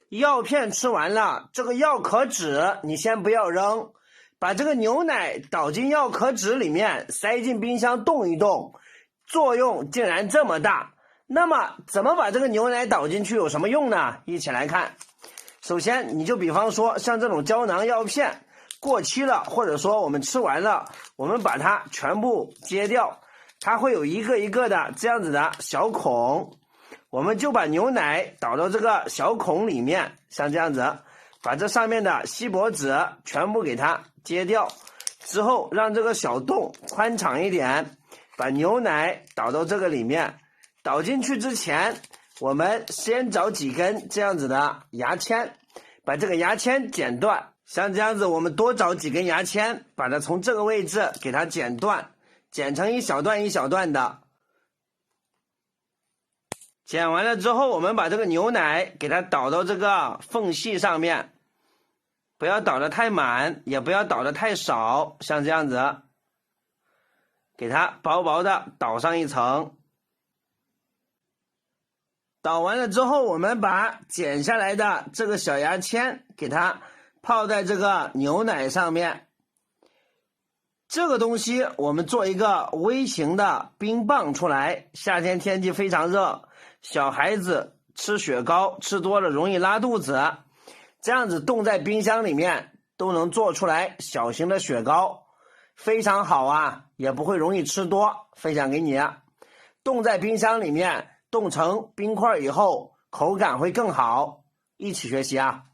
药片吃完了，这个药壳纸你先不要扔，把这个牛奶倒进药壳纸里面，塞进冰箱冻一冻，作用竟然这么大。那么怎么把这个牛奶倒进去有什么用呢？一起来看。首先你就比方说像这种胶囊药片过期了，或者说我们吃完了，我们把它全部揭掉，它会有一个一个的这样子的小孔，我们就把牛奶倒到这个小孔里面，像这样子，把这上面的锡箔纸全部给它揭掉，之后让这个小洞宽敞一点，把牛奶倒到这个里面。倒进去之前，我们先找几根这样子的牙签，把这个牙签剪断，像这样子我们多找几根牙签，把它从这个位置给它剪断，剪成一小段一小段的。剪完了之后，我们把这个牛奶给它倒到这个缝隙上面，不要倒得太满，也不要倒得太少，像这样子，给它薄薄的倒上一层。倒完了之后，我们把剪下来的这个小牙签给它泡在这个牛奶上面。这个东西我们做一个微型的冰棒出来，夏天天气非常热，小孩子吃雪糕吃多了容易拉肚子，这样子冻在冰箱里面都能做出来小型的雪糕，非常好啊，也不会容易吃多。分享给你，冻在冰箱里面冻成冰块以后口感会更好，一起学习啊。